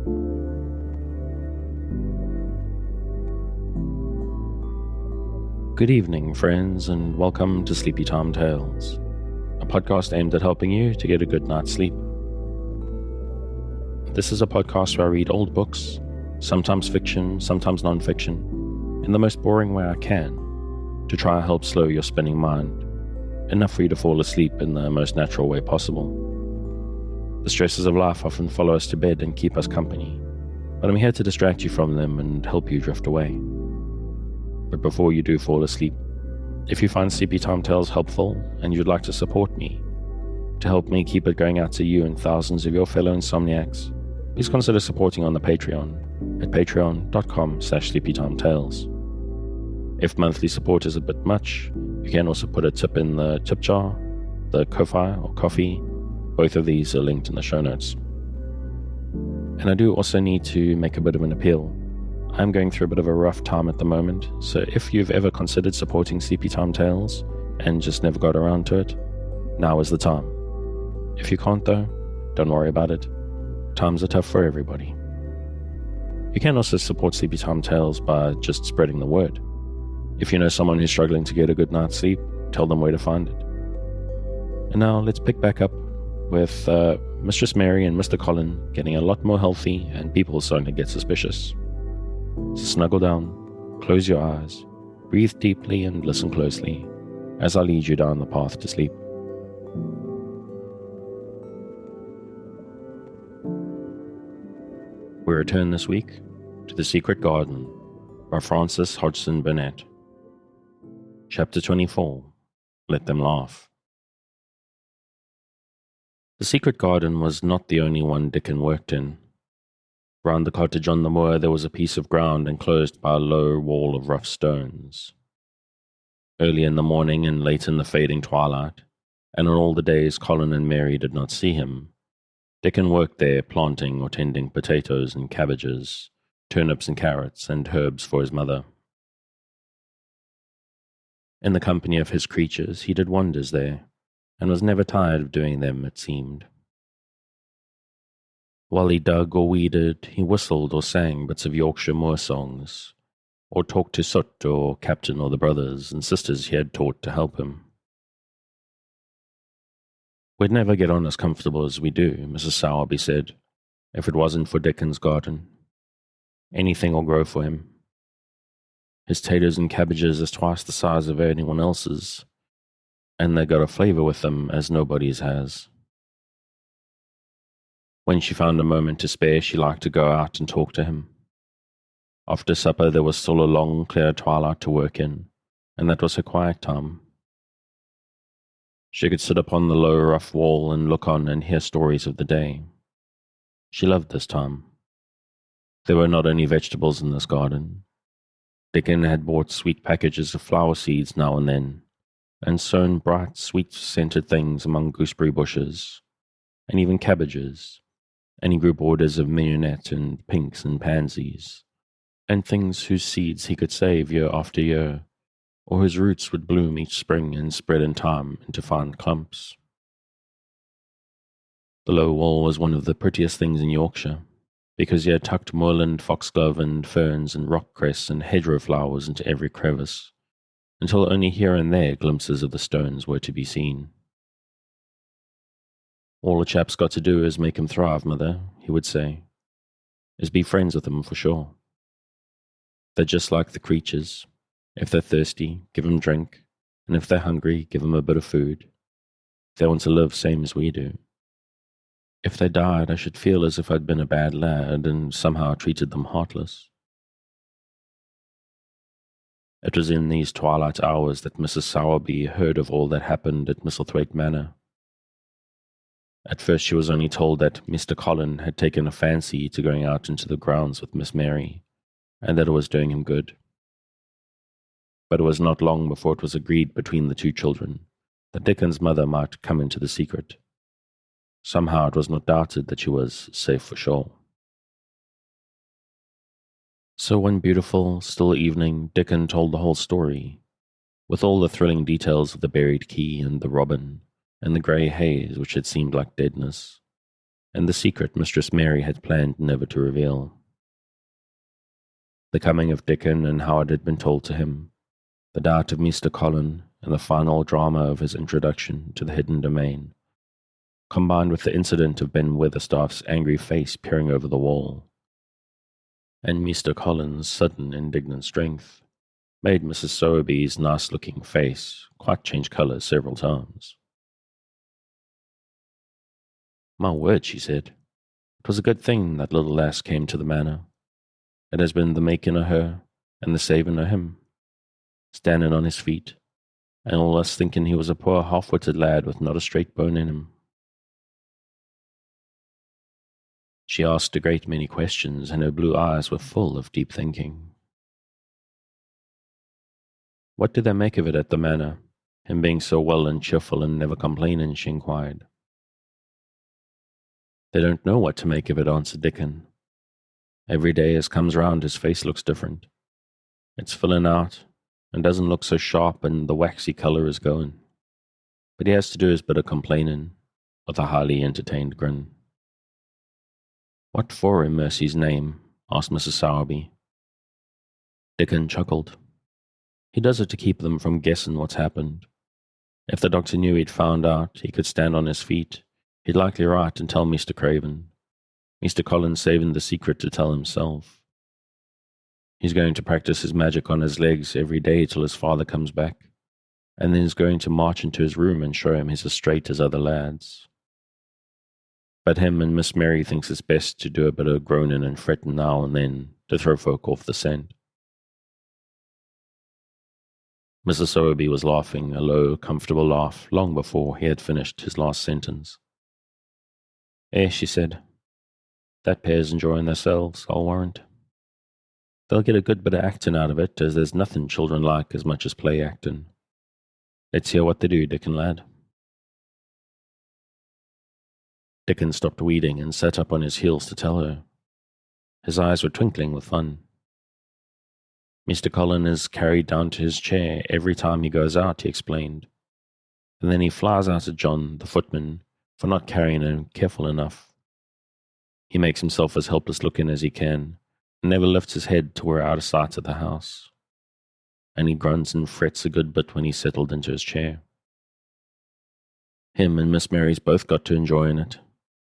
Good evening, friends, and welcome to Sleepy Time Tales, a podcast aimed at helping you to get a good night's sleep. This is a podcast where I read old books, sometimes fiction, sometimes non-fiction, in the most boring way I can, to try and help slow your spinning mind, enough for you to fall asleep in the most natural way possible. The stresses of life often follow us to bed and keep us company, but I'm here to distract you from them and help you drift away. But before you do fall asleep, if you find Sleepy Time Tales helpful and you'd like to support me, to help me keep it going out to you and thousands of your fellow insomniacs, please consider supporting on the Patreon at patreon.com/sleepytimetales. If monthly support is a bit much, you can also put a tip in the tip jar, the Ko-Fi or Coffee. Both of these are linked in the show notes. And I do also need to make a bit of an appeal. I'm going through a bit of a rough time at the moment, so if you've ever considered supporting Sleepy Time Tales and just never got around to it, now is the time. If you can't though, don't worry about it. Times are tough for everybody. You can also support Sleepy Time Tales by just spreading the word. If you know someone who's struggling to get a good night's sleep, tell them where to find it. And now let's pick back up with Mistress Mary and Mr. Colin getting a lot more healthy and people starting to get suspicious. So snuggle down, close your eyes, breathe deeply and listen closely as I lead you down the path to sleep. We return this week to The Secret Garden by Frances Hodgson Burnett. Chapter 24, Let Them Laugh. The secret garden was not the only one Dickon worked in. Round the cottage on the moor there was a piece of ground enclosed by a low wall of rough stones. Early in the morning and late in the fading twilight, and on all the days Collin and Mary did not see him, Dickon worked there planting or tending potatoes and cabbages, turnips and carrots, and herbs for his mother. In the company of his creatures he did wonders there, and was never tired of doing them, it seemed. While he dug or weeded, he whistled or sang bits of Yorkshire moor songs, or talked to Soot or Captain or the brothers and sisters he had taught to help him. We'd never get on as comfortable as we do, Mrs. Sowerby said, if it wasn't for Dickon's garden. Anything will grow for him. His taters and cabbages is twice the size of anyone else's, and they got a flavour with them as nobody's has. When she found a moment to spare, she liked to go out and talk to him. After supper, there was still a long, clear twilight to work in, and that was her quiet time. She could sit upon the low, rough wall and look on and hear stories of the day. She loved this time. There were not only vegetables in this garden. Dickon had bought sweet packages of flower seeds now and then, and sown bright, sweet-scented things among gooseberry bushes, and even cabbages, and he grew borders of mignonette and pinks and pansies, and things whose seeds he could save year after year, or whose roots would bloom each spring and spread in time into fine clumps. The low wall was one of the prettiest things in Yorkshire, because he had tucked moorland, foxglove and ferns and rock cress and hedgerow flowers into every crevice, until only here and there glimpses of the stones were to be seen. All a chap's got to do is make him thrive, mother, he would say, is be friends with them for sure. They're just like the creatures. If they're thirsty, give 'em drink, and if they're hungry, give 'em a bit of food. They want to live same as we do. If they died, I should feel as if I'd been a bad lad and somehow treated them heartless. It was in these twilight hours that Mrs. Sowerby heard of all that happened at Misselthwaite Manor. At first she was only told that Mr. Colin had taken a fancy to going out into the grounds with Miss Mary, and that it was doing him good. But it was not long before it was agreed between the two children that Dickon's mother might come into the secret. Somehow it was not doubted that she was safe for sure. So one beautiful, still evening, Dickon told the whole story, with all the thrilling details of the buried key and the robin, and the grey haze which had seemed like deadness, and the secret Mistress Mary had planned never to reveal. The coming of Dickon and how it had been told to him, the doubt of Mr. Colin, and the final drama of his introduction to the hidden domain, combined with the incident of Ben Weatherstaff's angry face peering over the wall, and Mr. Colin's sudden indignant strength, made Mrs. Sowerby's nice-looking face quite change colour several times. "My word," she said, "it was a good thing that little lass came to the manor. It has been the making of her and the saving of him, standing on his feet, and all us thinking he was a poor half-witted lad with not a straight bone in him." She asked a great many questions, and her blue eyes were full of deep thinking. "What do they make of it at the manor, him being so well and cheerful and never complaining?" she inquired. "They don't know what to make of it," answered Dickon. "Every day as comes round his face looks different. It's filling out, and doesn't look so sharp, and the waxy colour is going. But he has to do his bit of complaining," with a highly entertained grin. "What for, in mercy's name?" asked Mrs. Sowerby. Dickon chuckled. "He does it to keep them from guessing what's happened. If the doctor knew he'd found out he could stand on his feet, he'd likely write and tell Mr. Craven. Mr. Colin's saving the secret to tell himself. He's going to practice his magic on his legs every day till his father comes back, and then he's going to march into his room and show him he's as straight as other lads. But him and Miss Mary thinks it's best to do a bit of groaning and fretting now and then to throw folk off the scent." Mrs. Sowerby was laughing, a low, comfortable laugh, long before he had finished his last sentence. She said, "that pair's enjoying themselves, I'll warrant. They'll get a good bit of acting out of it, as there's nothing children like as much as play acting. Let's hear what they do, Dickon lad." Dickon stopped weeding and sat up on his heels to tell her. His eyes were twinkling with fun. "Mr. Colin is carried down to his chair every time he goes out," he explained. "And then he flies out at John, the footman, for not carrying him careful enough. He makes himself as helpless looking as he can, and never lifts his head till we're out of sight of the house. And he grunts and frets a good bit when he's settled into his chair. Him and Miss Mary's both got to enjoying it,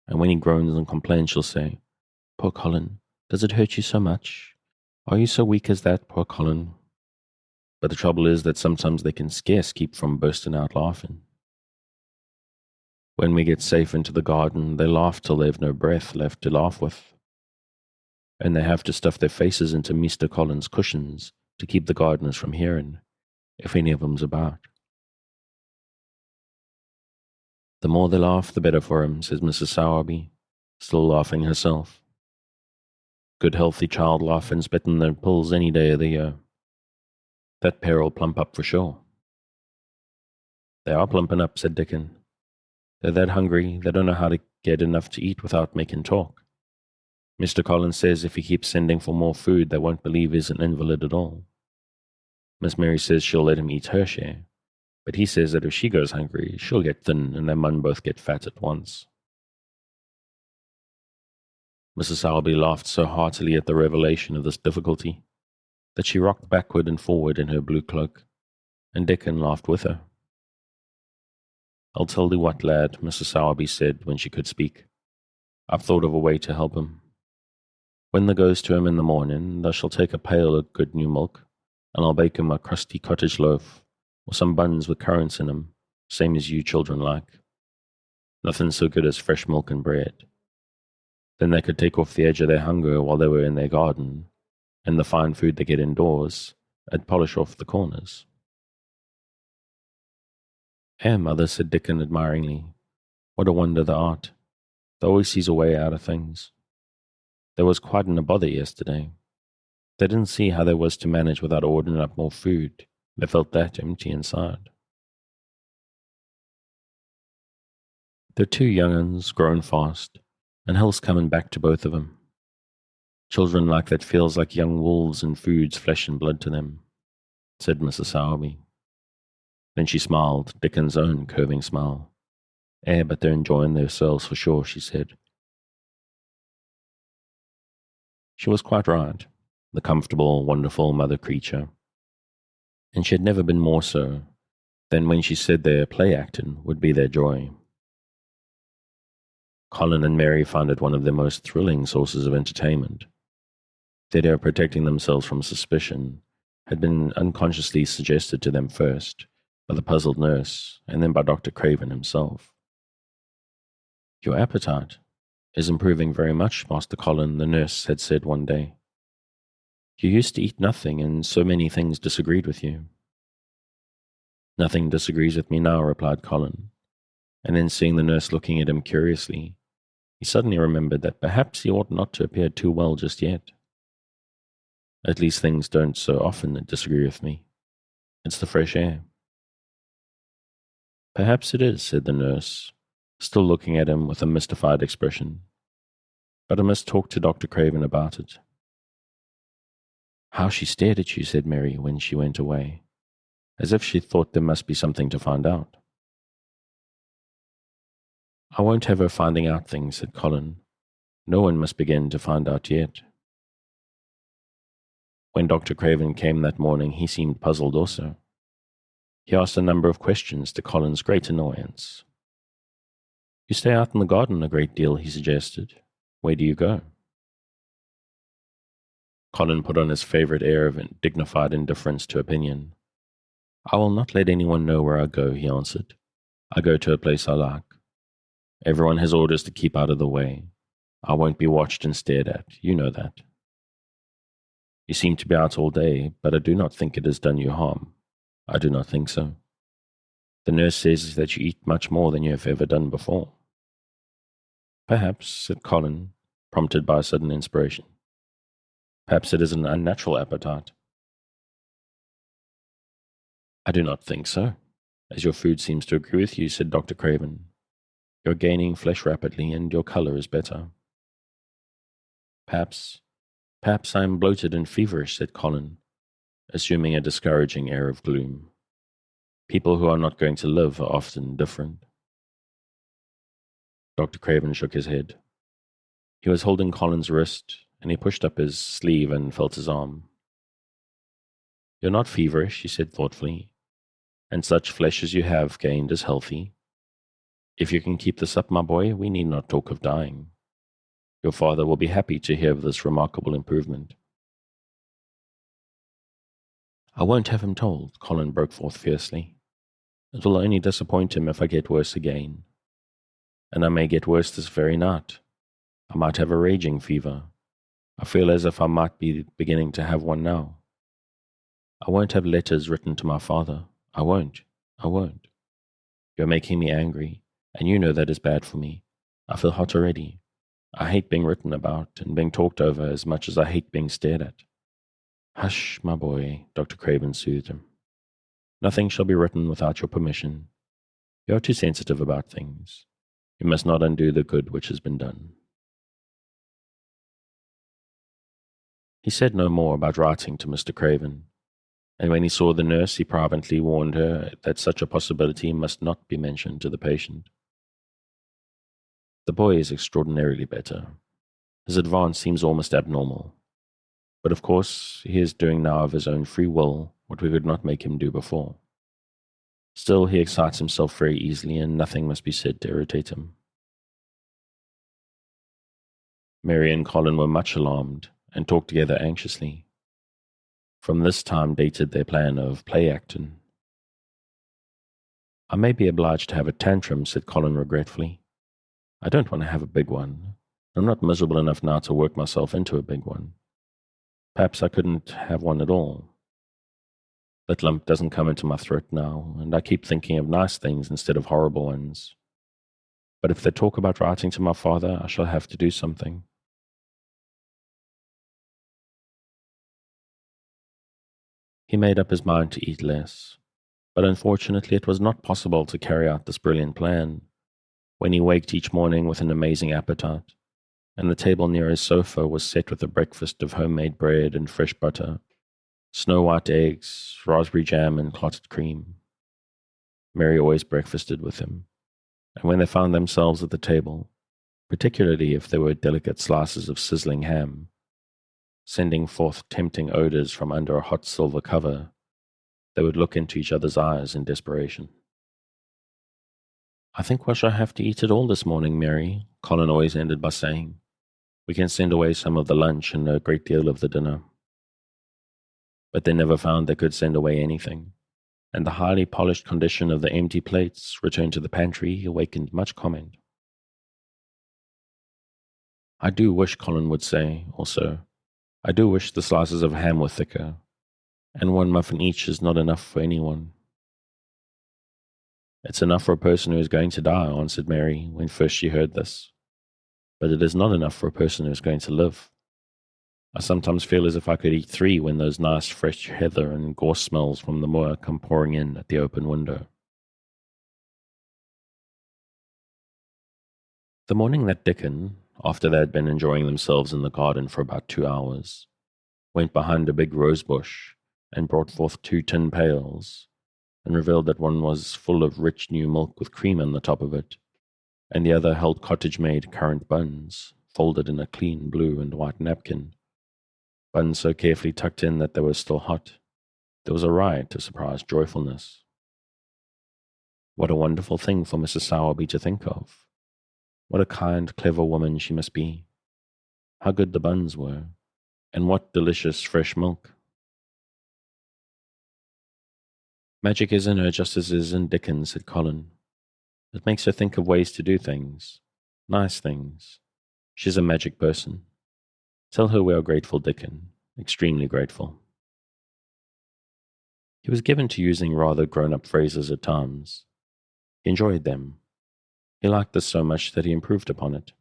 and when he groans and complains, she'll say, 'Poor Colin, does it hurt you so much? Are you so weak as that, poor Colin?' But the trouble is that sometimes they can scarce keep from bursting out laughing. When we get safe into the garden, they laugh till they've no breath left to laugh with. And they have to stuff their faces into Mr. Colin's cushions to keep the gardeners from hearing, if any of them's about." "The more they laugh, the better for him," says Mrs. Sowerby, still laughing herself. "Good healthy child laughing's better than their pills any day of the year. That pair'll plump up for sure." "They are plumping up," said Dickon. "They're that hungry, they don't know how to get enough to eat without making talk. Mr. Colin says if he keeps sending for more food, they won't believe he's an invalid at all. Miss Mary says she'll let him eat her share, but he says that if she goes hungry, she'll get thin and they mun both get fat at once." Mrs. Sowerby laughed so heartily at the revelation of this difficulty that she rocked backward and forward in her blue cloak, and Dickon laughed with her. "I'll tell thee what, lad," Mrs. Sowerby said when she could speak. "I've thought of a way to help him. When thou goes to him in the morning, thou shall take a pail of good new milk, and I'll bake him a crusty cottage loaf, or some buns with currants in 'em, same as you children like. Nothing so good as fresh milk and bread. Then they could take off the edge of their hunger while they were in their garden, and the fine food they get indoors, and polish off the corners." Mother," said Dickon admiringly. "What a wonder thou art. Thou always sees a way out of things. There was quite in a bother yesterday. They didn't see how they was to manage without ordering up more food. They felt that empty inside." "They're two young uns, grown fast, and hell's coming back to both of 'em. Children like that feels like young wolves and food's flesh and blood to them," said Mrs. Sowerby. Then she smiled, Dickon's own curving smile. But they're enjoying themselves for sure," she said. She was quite right, the comfortable, wonderful mother creature. And she had never been more so than when she said their play acting would be their joy. Colin and Mary found it one of their most thrilling sources of entertainment. The idea of protecting themselves from suspicion had been unconsciously suggested to them first by the puzzled nurse and then by Dr. Craven himself. "Your appetite is improving very much, Master Colin," the nurse had said one day. "You used to eat nothing, and so many things disagreed with you." "Nothing disagrees with me now," replied Colin, and then seeing the nurse looking at him curiously, he suddenly remembered that perhaps he ought not to appear too well just yet. "At least things don't so often disagree with me. It's the fresh air." "Perhaps it is," said the nurse, still looking at him with a mystified expression. "But I must talk to Dr. Craven about it." "How she stared at you," said Mary when she went away, as if she thought there must be something to find out. "I won't have her finding out things," said Colin. "No one must begin to find out yet." When Dr. Craven came that morning, he seemed puzzled also. He asked a number of questions to Colin's great annoyance. "You stay out in the garden a great deal," he suggested. "Where do you go?" Colin put on his favorite air of dignified indifference to opinion. "I will not let anyone know where I go," he answered. "I go to a place I like. Everyone has orders to keep out of the way. I won't be watched and stared at. You know that." "You seem to be out all day, but I do not think it has done you harm." "I do not think so." "The nurse says that you eat much more than you have ever done before." "Perhaps," said Colin, prompted by a sudden inspiration. "Perhaps it is an unnatural appetite." "I do not think so, as your food seems to agree with you," said Dr. Craven. "You're gaining flesh rapidly, and your color is better." Perhaps I am bloated and feverish," said Colin, assuming a discouraging air of gloom. "People who are not going to live are often different." Dr. Craven shook his head. He was holding Colin's wrist, and he pushed up his sleeve and felt his arm. "You're not feverish," he said thoughtfully, "and such flesh as you have gained is healthy. If you can keep this up, my boy, we need not talk of dying. Your father will be happy to hear of this remarkable improvement." "I won't have him told," Colin broke forth fiercely. "It will only disappoint him if I get worse again. And I may get worse this very night. I might have a raging fever. I feel as if I might be beginning to have one now. I won't have letters written to my father. I won't. You're making me angry, and you know that is bad for me. I feel hot already. I hate being written about and being talked over as much as I hate being stared at." "Hush, my boy," Dr. Craven soothed him. "Nothing shall be written without your permission. You are too sensitive about things. You must not undo the good which has been done." He said no more about writing to Mr. Craven, and when he saw the nurse, he privately warned her that such a possibility must not be mentioned to the patient. "The boy is extraordinarily better. His advance seems almost abnormal. But of course, he is doing now of his own free will what we could not make him do before. Still, he excites himself very easily, and nothing must be said to irritate him." Mary and Colin were much alarmed, and talked together anxiously. From this time dated their plan of play acting. "I may be obliged to have a tantrum," said Colin regretfully. "I don't want to have a big one. I'm not miserable enough now to work myself into a big one. Perhaps I couldn't have one at all. That lump doesn't come into my throat now, and I keep thinking of nice things instead of horrible ones. But if they talk about writing to my father, I shall have to do something." He made up his mind to eat less, but unfortunately it was not possible to carry out this brilliant plan when he waked each morning with an amazing appetite, and the table near his sofa was set with a breakfast of homemade bread and fresh butter, snow-white eggs, raspberry jam, and clotted cream. Mary always breakfasted with him, and when they found themselves at the table, particularly if there were delicate slices of sizzling ham, sending forth tempting odors from under a hot silver cover. They would look into each other's eyes in desperation. "I think we shall have to eat it all this morning, Mary," Colin always ended by saying. "We can send away some of the lunch and a great deal of the dinner." But they never found they could send away anything, and the highly polished condition of the empty plates returned to the pantry awakened much comment. "I do wish," Colin would say, also, "I do wish the slices of ham were thicker, and one muffin each is not enough for anyone." "It's enough for a person who is going to die," answered Mary when first she heard this. "But it is not enough for a person who is going to live. I sometimes feel as if I could eat 3 when those nice fresh heather and gorse smells from the moor come pouring in at the open window." The morning that Dickon, after they had been enjoying themselves in the garden for about 2 hours, went behind a big rose bush and brought forth 2 tin pails, and revealed that one was full of rich new milk with cream on the top of it, and the other held cottage-made currant buns, folded in a clean blue and white napkin, buns so carefully tucked in that they were still hot. There was a riot of surprised joyfulness. What a wonderful thing for Mrs. Sowerby to think of. What a kind, clever woman she must be. How good the buns were, and what delicious fresh milk. "Magic is in her just as is in Dickon," said Colin. "It makes her think of ways to do things, nice things. She's a magic person. Tell her we are grateful, Dickon, extremely grateful." He was given to using rather grown-up phrases at times. He enjoyed them. He liked this so much that he improved upon it.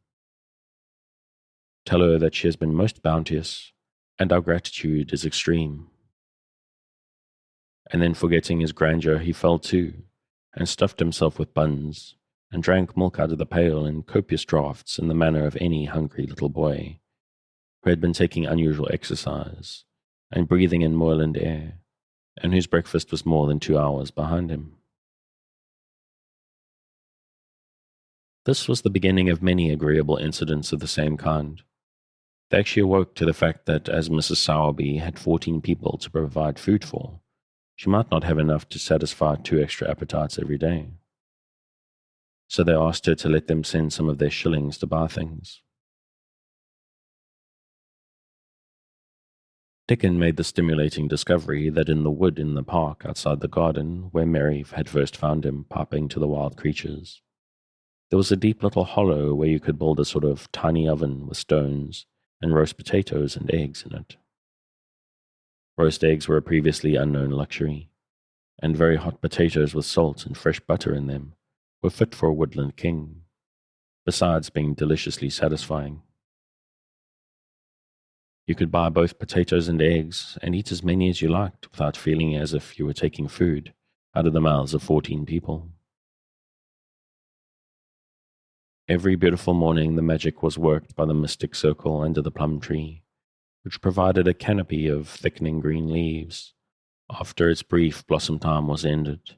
"Tell her that she has been most bounteous, and our gratitude is extreme." And then, forgetting his grandeur, he fell to, and stuffed himself with buns, and drank milk out of the pail in copious draughts in the manner of any hungry little boy, who had been taking unusual exercise, and breathing in moorland air, and whose breakfast was more than 2 hours behind him. This was the beginning of many agreeable incidents of the same kind. They actually awoke to the fact that as Mrs. Sowerby had 14 people to provide food for, she might not have enough to satisfy 2 extra appetites every day. So they asked her to let them send some of their shillings to buy things. Dickon made the stimulating discovery that in the wood in the park outside the garden, where Mary had first found him piping to the wild creatures, there was a deep little hollow where you could build a sort of tiny oven with stones and roast potatoes and eggs in it. Roast eggs were a previously unknown luxury, and very hot potatoes with salt and fresh butter in them were fit for a woodland king, besides being deliciously satisfying. You could buy both potatoes and eggs and eat as many as you liked without feeling as if you were taking food out of the mouths of 14 people. Every beautiful morning the magic was worked by the mystic circle under the plum tree, which provided a canopy of thickening green leaves after its brief blossom time was ended.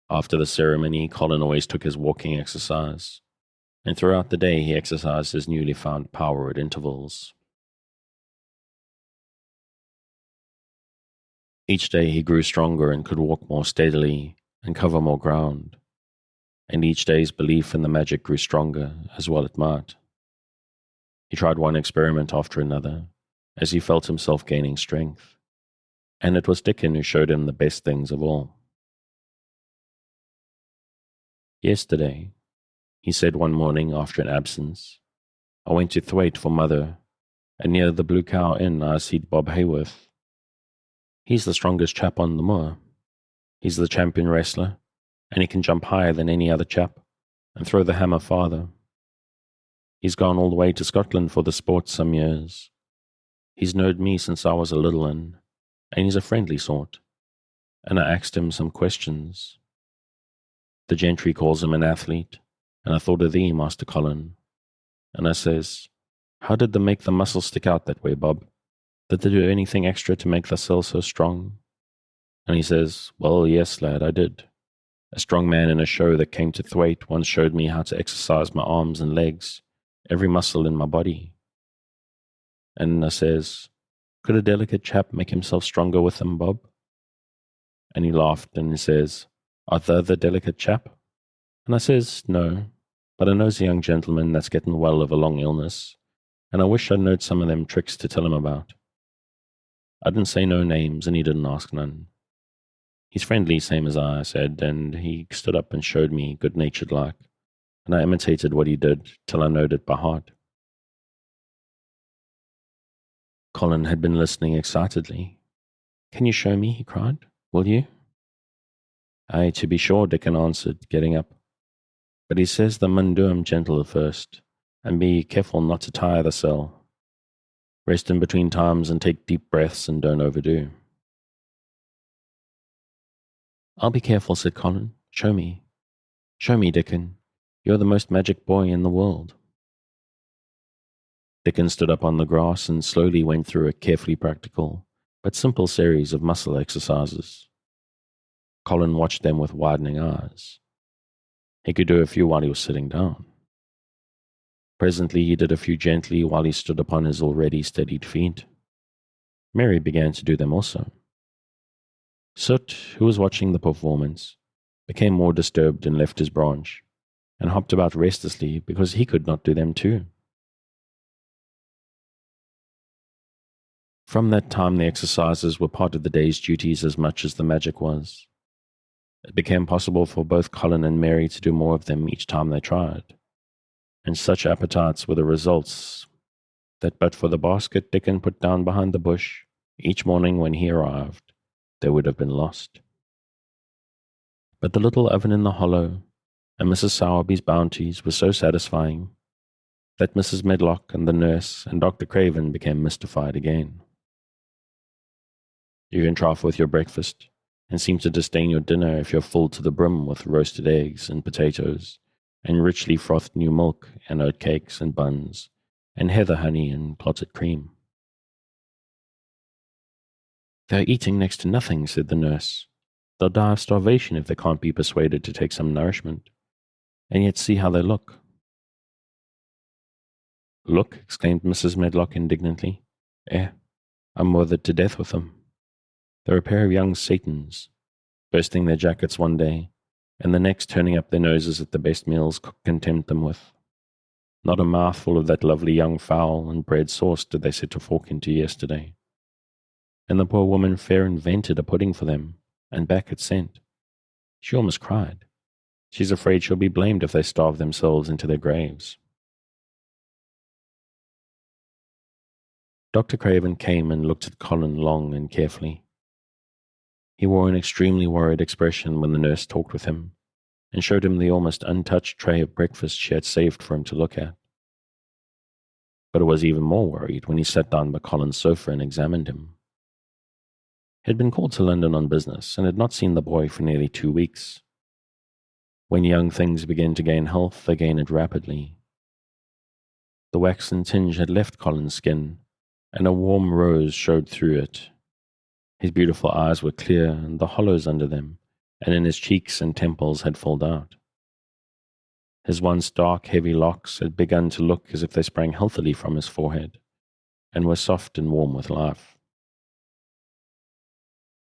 After the ceremony, Colin always took his walking exercise, and throughout the day he exercised his newly found power at intervals. Each day he grew stronger and could walk more steadily and cover more ground, and each day's belief in the magic grew stronger, as well it might. He tried one experiment after another, as he felt himself gaining strength, and it was Dickon who showed him the best things of all. "Yesterday," he said one morning after an absence, "I went to Thwaite for Mother, and near the Blue Cow Inn I seed Bob Hayworth. He's the strongest chap on the moor. He's the champion wrestler, and he can jump higher than any other chap, and throw the hammer farther. He's gone all the way to Scotland for the sport some years. He's knowed me since I was a little un, and he's a friendly sort, and I asked him some questions. The gentry calls him an athlete, and I thought of thee, Master Colin. And I says, how did they make the muscles stick out that way, Bob? Did they do anything extra to make the cells so strong? And he says, well, yes, lad, I did. A strong man in a show that came to Thwaite once showed me how to exercise my arms and legs, every muscle in my body. and I says, "Could a delicate chap make himself stronger with them, Bob?" And he laughed and he says, "Art thou the delicate chap?" And I says, "No, but I knows a young gentleman that's getting well of a long illness, and I wish I knowed some of them tricks to tell him about." I didn't say no names, and he didn't ask none. He's friendly, same as I said, and he stood up and showed me, good-natured like, and I imitated what he did till I knowed it by heart. Colin had been listening excitedly. "Can you show me?" he cried. "Will you?" "Aye, to be sure," Dickon answered, getting up. "But he says the mun do 'em gentle at first, and be careful not to tire the cell. Rest in between times and take deep breaths and don't overdo." "I'll be careful," said Colin. "Show me. Show me, Dickon. You're the most magic boy in the world." Dickon stood up on the grass and slowly went through a carefully practical but simple series of muscle exercises. Colin watched them with widening eyes. He could do a few while he was sitting down. Presently he did a few gently while he stood upon his already steadied feet. Mary began to do them also. Soot, who was watching the performance, became more disturbed and left his branch, and hopped about restlessly because he could not do them too. From that time the exercises were part of the day's duties as much as the magic was. It became possible for both Colin and Mary to do more of them each time they tried, and such appetites were the results that but for the basket Dickon put down behind the bush each morning when he arrived, they would have been lost. But the little oven in the hollow and Mrs. Sowerby's bounties were so satisfying that Mrs. Medlock and the nurse and Dr. Craven became mystified again. "You can trough with your breakfast, and seem to disdain your dinner if you're full to the brim with roasted eggs and potatoes, and richly frothed new milk, and oat cakes and buns, and heather honey and clotted cream." "They're eating next to nothing," said the nurse. "They'll die of starvation if they can't be persuaded to take some nourishment. And yet see how they look." "Look," exclaimed Mrs. Medlock indignantly. I'm bothered to death with them. They're a pair of young Satans, bursting their jackets one day, and the next turning up their noses at the best meals cook can tempt them with. Not a mouthful of that lovely young fowl and bread sauce did they set a fork into yesterday. And the poor woman fair invented a pudding for them, and back it sent. She almost cried. She's afraid she'll be blamed if they starve themselves into their graves. Dr. Craven came and looked at Colin long and carefully. He wore an extremely worried expression when the nurse talked with him, and showed him the almost untouched tray of breakfast she had saved for him to look at. But it was even more worried when he sat down by Colin's sofa and examined him. He had been called to London on business, and had not seen the boy for nearly 2 weeks. When young things begin to gain health, they gain it rapidly. The waxen tinge had left Colin's skin, and a warm rose showed through it. His beautiful eyes were clear, and the hollows under them, and in his cheeks and temples had filled out. His once dark, heavy locks had begun to look as if they sprang healthily from his forehead, and were soft and warm with life.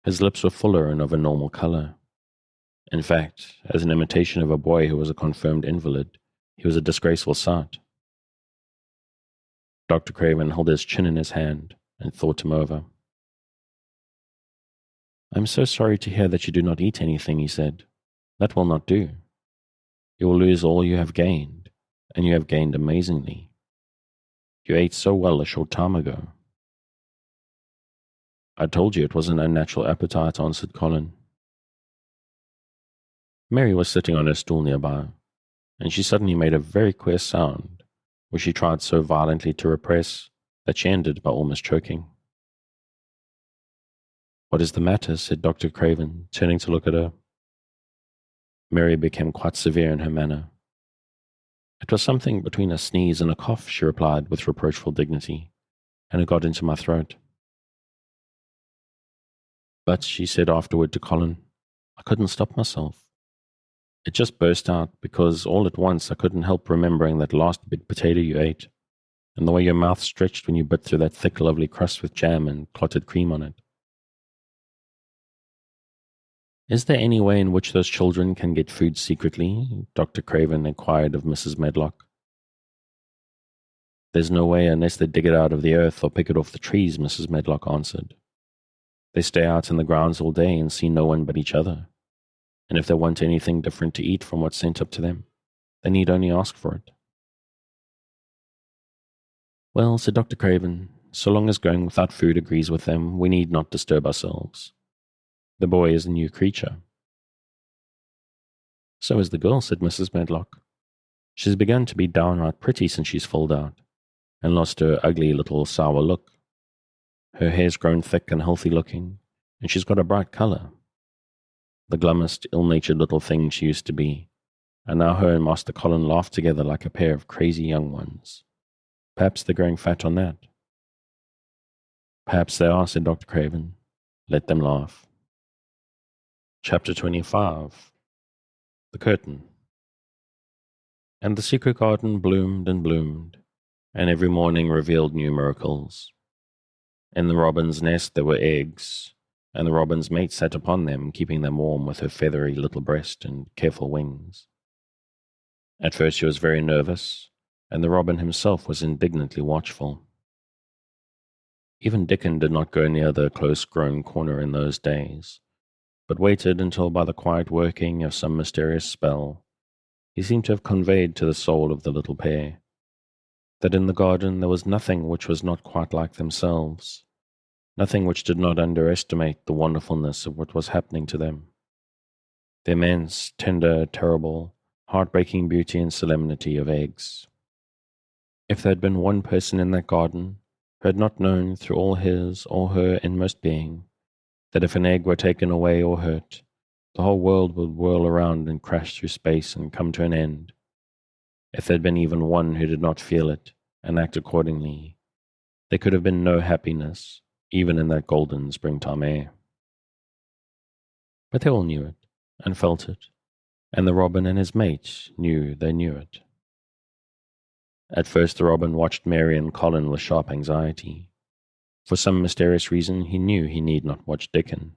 His lips were fuller and of a normal color. In fact, as an imitation of a boy who was a confirmed invalid, he was a disgraceful sight. Dr. Craven held his chin in his hand and thought him over. "I'm so sorry to hear that you do not eat anything," he said. "That will not do. You will lose all you have gained, and you have gained amazingly. You ate so well a short time ago." "I told you it was an unnatural appetite," answered Colin. Mary was sitting on her stool nearby, and she suddenly made a very queer sound, which she tried so violently to repress that she ended by almost choking. "What is the matter?" said Dr. Craven, turning to look at her. Mary became quite severe in her manner. "It was something between a sneeze and a cough," she replied with reproachful dignity, "and it got into my throat. But," she said afterward to Colin, "I couldn't stop myself. It just burst out because all at once I couldn't help remembering that last big potato you ate. and the way your mouth stretched when you bit through that thick, lovely crust with jam and clotted cream on it. Is there any way in which those children can get food secretly? Dr. Craven inquired of Mrs. Medlock. There's no way unless they dig it out of the earth or pick it off the trees, Mrs. Medlock answered. They stay out in the grounds all day and see no one but each other. And if they want anything different to eat from what's sent up to them, they need only ask for it. Well, said Dr. Craven, so long as going without food agrees with them, we need not disturb ourselves. The boy is a new creature. So is the girl, said Mrs. Medlock. She's begun to be downright pretty since she's filled out, and lost her ugly little sour look. Her hair's grown thick and healthy looking, and she's got a bright colour. The glummest, ill-natured little thing she used to be, and now her and Master Colin laugh together like a pair of crazy young ones. Perhaps they're growing fat on that. Perhaps they are, said Dr. Craven. Let them laugh. Chapter 25. The Curtain. And the secret garden bloomed and bloomed, and every morning revealed new miracles. In the robin's nest there were eggs, and the robin's mate sat upon them, keeping them warm with her feathery little breast and careful wings. At first she was very nervous, and the robin himself was indignantly watchful. Even Dickon did not go near the close-grown corner in those days, but waited until by the quiet working of some mysterious spell, he seemed to have conveyed to the soul of the little pair that in the garden there was nothing which was not quite like themselves, nothing which did not underestimate the wonderfulness of what was happening to them. The immense, tender, terrible, heartbreaking beauty and solemnity of eggs. If there had been one person in that garden who had not known through all his or her inmost being that if an egg were taken away or hurt, the whole world would whirl around and crash through space and come to an end, if there had been even one who did not feel it and act accordingly, there could have been no happiness, even in that golden springtime air. But they all knew it, and felt it, and the robin and his mate knew they knew it. At first the robin watched Mary and Colin with sharp anxiety. For some mysterious reason he knew he need not watch Dickon.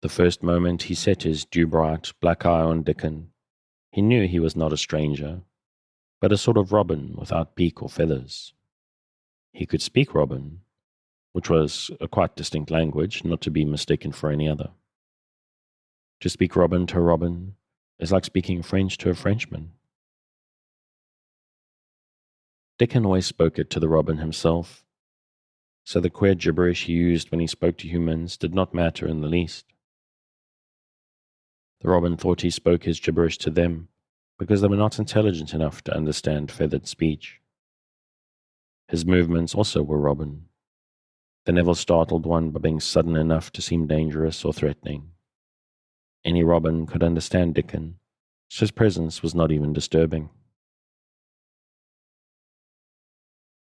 The first moment he set his dew-bright black eye on Dickon, he knew he was not a stranger, but a sort of robin without beak or feathers. He could speak robin, which was a quite distinct language, not to be mistaken for any other. To speak robin to a robin is like speaking French to a Frenchman. Dickon always spoke it to the robin himself, so the queer gibberish he used when he spoke to humans did not matter in the least. The robin thought he spoke his gibberish to them because they were not intelligent enough to understand feathered speech. His movements also were robin. They never startled one by being sudden enough to seem dangerous or threatening. Any robin could understand Dickon, so his presence was not even disturbing.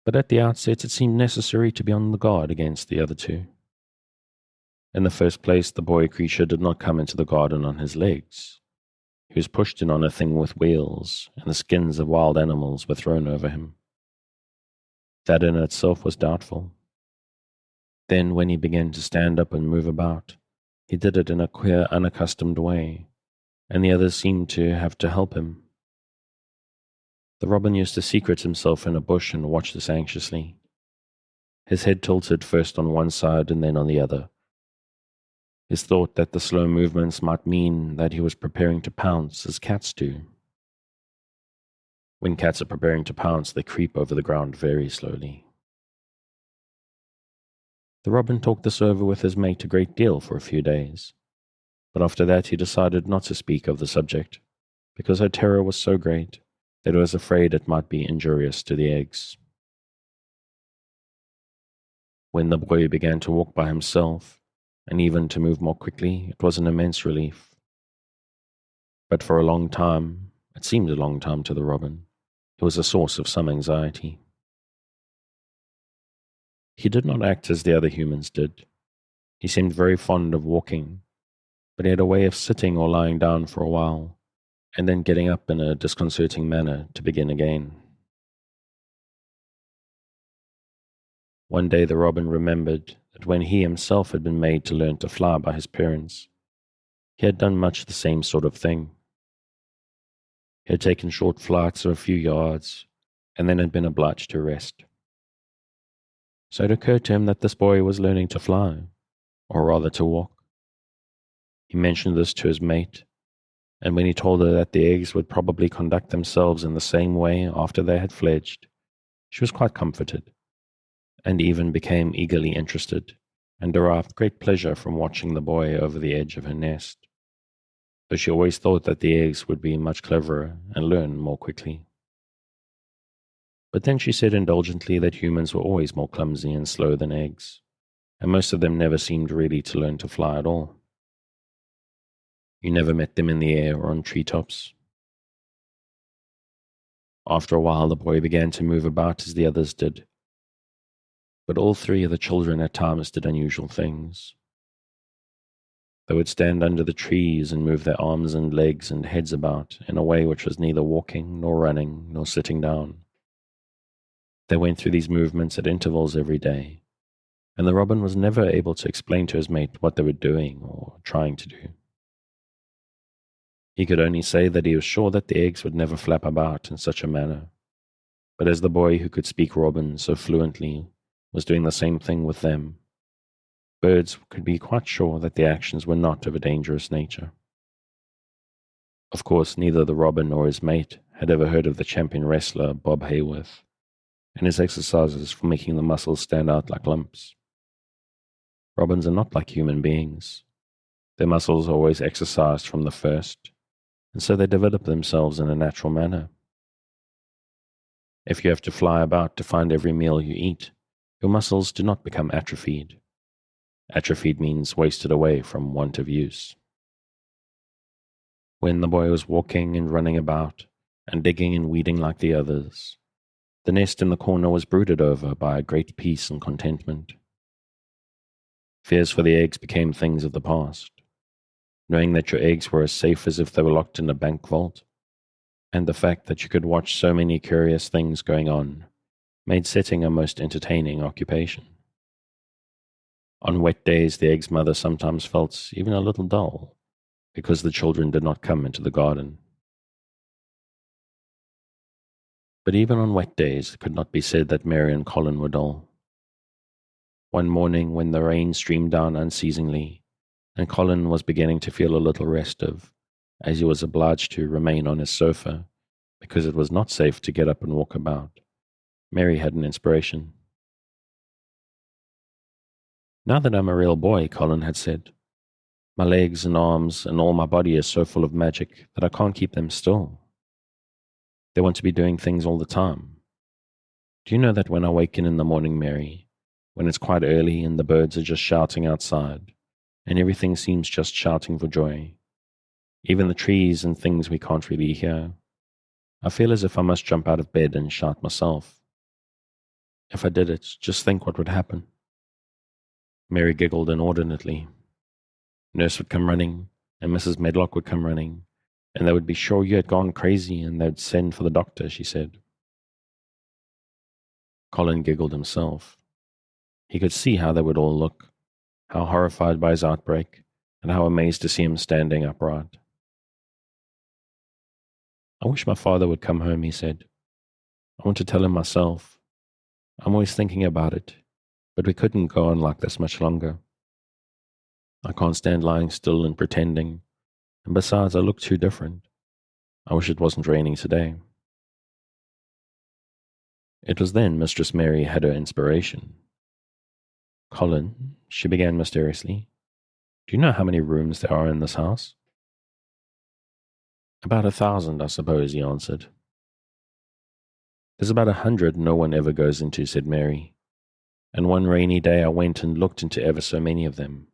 But at the outset it seemed necessary to be on the guard against the other two. In the first place, the boy creature did not come into the garden on his legs. He was pushed in on a thing with wheels, and the skins of wild animals were thrown over him. That in itself was doubtful. Then, when he began to stand up and move about, he did it in a queer, unaccustomed way, and the others seemed to have to help him. The robin used to secret himself in a bush and watch this anxiously. His head tilted first on one side and then on the other. His thought that the slow movements might mean that he was preparing to pounce, as cats do. When cats are preparing to pounce, they creep over the ground very slowly. The robin talked this over with his mate a great deal for a few days, but after that he decided not to speak of the subject, because her terror was so great that he was afraid it might be injurious to the eggs. When the boy began to walk by himself, and even to move more quickly, it was an immense relief. But for a long time, it seemed a long time to the robin, it was a source of some anxiety. He did not act as the other humans did. He seemed very fond of walking, but he had a way of sitting or lying down for a while, and then getting up in a disconcerting manner to begin again. One day the robin remembered that when he himself had been made to learn to fly by his parents, he had done much the same sort of thing. He had taken short flights of a few yards, and then had been obliged to rest. So it occurred to him that this boy was learning to fly, or rather to walk. He mentioned this to his mate, and when he told her that the eggs would probably conduct themselves in the same way after they had fledged, she was quite comforted, and even became eagerly interested, and derived great pleasure from watching the boy over the edge of her nest, though she always thought that the eggs would be much cleverer and learn more quickly. But then she said indulgently that humans were always more clumsy and slow than eggs, and most of them never seemed really to learn to fly at all. You never met them in the air or on treetops. After a while, the boy began to move about as the others did, but all three of the children at times did unusual things. They would stand under the trees and move their arms and legs and heads about in a way which was neither walking, nor running, nor sitting down. They went through these movements at intervals every day, and the robin was never able to explain to his mate what they were doing or trying to do. He could only say that he was sure that the eggs would never flap about in such a manner, but as the boy who could speak robin so fluently was doing the same thing with them, birds could be quite sure that the actions were not of a dangerous nature. Of course, neither the robin nor his mate had ever heard of the champion wrestler Bob Hayworth and his exercises for making the muscles stand out like lumps. Robins are not like human beings. Their muscles are always exercised from the first, and so they develop themselves in a natural manner. If you have to fly about to find every meal you eat, your muscles do not become atrophied. Atrophied means wasted away from want of use. When the boy was walking and running about, and digging and weeding like the others, the nest in the corner was brooded over by a great peace and contentment. Fears for the eggs became things of the past. Knowing that your eggs were as safe as if they were locked in a bank vault, and the fact that you could watch so many curious things going on, made setting a most entertaining occupation. On wet days, the egg's mother sometimes felt even a little dull, because the children did not come into the garden. But even on wet days, it could not be said that Mary and Colin were dull. One morning, when the rain streamed down unceasingly, and Colin was beginning to feel a little restive, as he was obliged to remain on his sofa, because it was not safe to get up and walk about, Mary had an inspiration. "Now that I'm a real boy," Colin had said, "my legs and arms and all my body is so full of magic that I can't keep them still. They want to be doing things all the time. Do you know that when I waken in the morning, Mary, when it's quite early and the birds are just shouting outside, and everything seems just shouting for joy, even the trees and things we can't really hear, I feel as if I must jump out of bed and shout myself. If I did it, just think what would happen." Mary giggled inordinately. Nurse would come running, and Mrs. Medlock would come running, and they would be sure you had gone crazy, and they'd send for the doctor, she said. Colin giggled himself. He could see how they would all look, how horrified by his outbreak, and how amazed to see him standing upright. "I wish my father would come home," he said. "I want to tell him myself. I'm always thinking about it, but we couldn't go on like this much longer. I can't stand lying still and pretending, and besides, I look too different. I wish it wasn't raining today." It was then Mistress Mary had her inspiration. "Colin," she began mysteriously, "do you know how many rooms there are in this house?" "About 1,000, I suppose," he answered. "There's about 100 no one ever goes into," said Mary, "and one rainy day I went and looked into ever so many of them.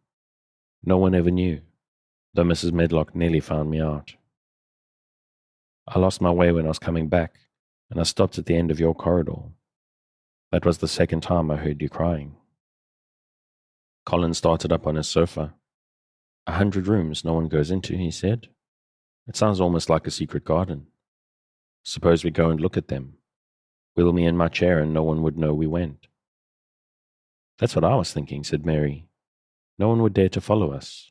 No one ever knew, though Mrs. Medlock nearly found me out. I lost my way when I was coming back, and I stopped at the end of your corridor. That was the second time I heard you crying." Colin started up on his sofa. 100 rooms no one goes into," he said. "It sounds almost like a secret garden. Suppose we go and look at them. Wheel me in my chair and no one would know we went." That's what I was thinking, said Mary. No one would dare to follow us.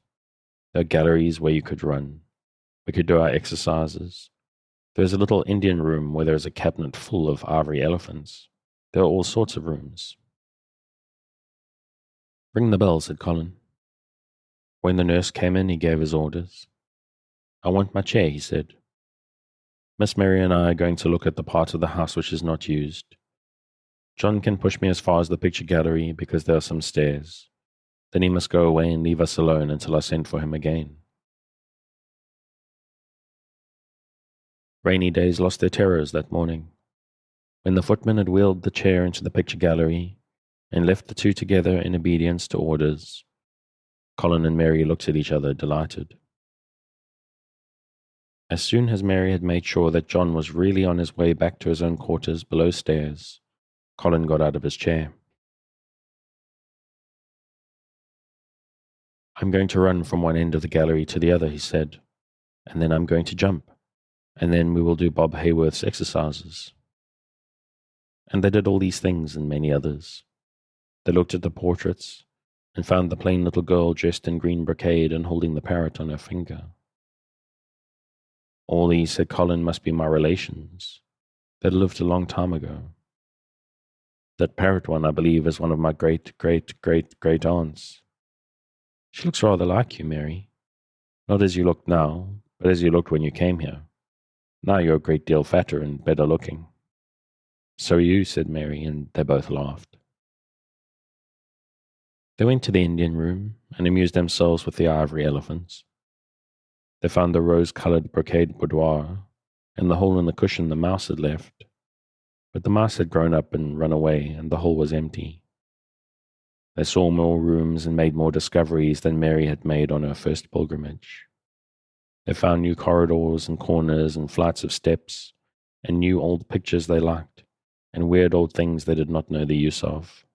There are galleries where you could run. We could do our exercises. There's a little Indian room where there's a cabinet full of ivory elephants. There are all sorts of rooms. Ring the bell, said Colin. When the nurse came in, he gave his orders. I want my chair, he said. Miss Mary and I are going to look at the part of the house which is not used. John can push me as far as the picture gallery because there are some stairs. Then he must go away and leave us alone until I send for him again. Rainy days lost their terrors that morning. When the footman had wheeled the chair into the picture gallery and left the two together in obedience to orders, Collin and Mary looked at each other, delighted. As soon as Mary had made sure that John was really on his way back to his own quarters below stairs, Colin got out of his chair. I'm going to run from one end of the gallery to the other, he said, and then I'm going to jump, and then we will do Bob Hayworth's exercises. And they did all these things and many others. They looked at the portraits and found the plain little girl dressed in green brocade and holding the parrot on her finger. All these, said Colin, must be my relations. They lived a long time ago. That parrot one, I believe, is one of my great aunts. She looks rather like you, Mary. Not as you look now, but as you looked when you came here. Now you're a great deal fatter and better looking. So are you, said Mary, and they both laughed. They went to the Indian room and amused themselves with the ivory elephants. They found the rose-colored brocade boudoir and the hole in the cushion the mouse had left. But the mouse had grown up and run away, and the hole was empty. They saw more rooms and made more discoveries than Mary had made on her first pilgrimage. They found new corridors and corners and flights of steps, and new old pictures they liked, and weird old things they did not know the use of.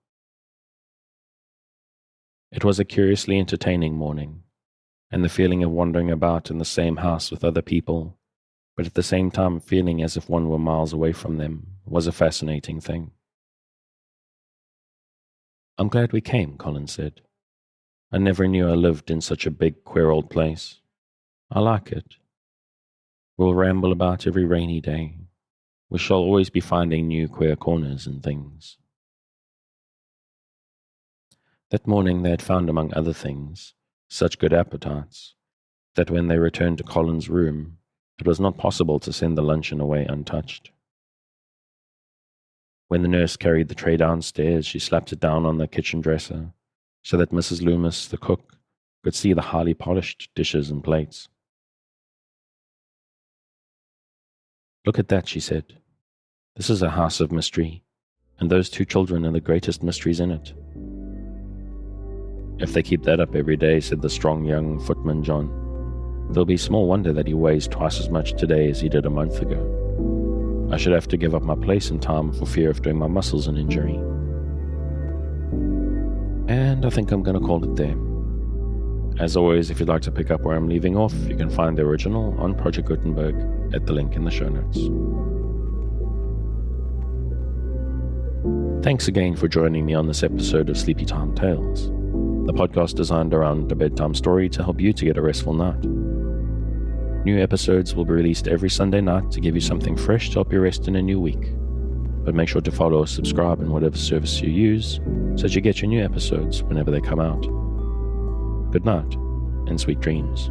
It was a curiously entertaining morning, and the feeling of wandering about in the same house with other people, but at the same time feeling as if one were miles away from them, was a fascinating thing. I'm glad we came, Colin said. I never knew I lived in such a big, queer old place. I like it. We'll ramble about every rainy day. We shall always be finding new queer corners and things. That morning they had found, among other things, such good appetites, that when they returned to Colin's room, it was not possible to send the luncheon away untouched. When the nurse carried the tray downstairs, she slapped it down on the kitchen dresser, so that Mrs. Loomis, the cook, could see the highly polished dishes and plates. Look at that, she said. This is a house of mystery, and those two children are the greatest mysteries in it. If they keep that up every day, said the strong young footman John, there'll be small wonder that he weighs twice as much today as he did a month ago. I should have to give up my place in time for fear of doing my muscles an injury. And I think I'm going to call it there. As always, if you'd like to pick up where I'm leaving off, you can find the original on Project Gutenberg at the link in the show notes. Thanks again for joining me on this episode of Sleepy Time Tales, the podcast designed around a bedtime story to help you to get a restful night. New episodes will be released every Sunday night to give you something fresh to help you rest in a new week. But make sure to follow or subscribe in whatever service you use so that you get your new episodes whenever they come out. Good night, and sweet dreams.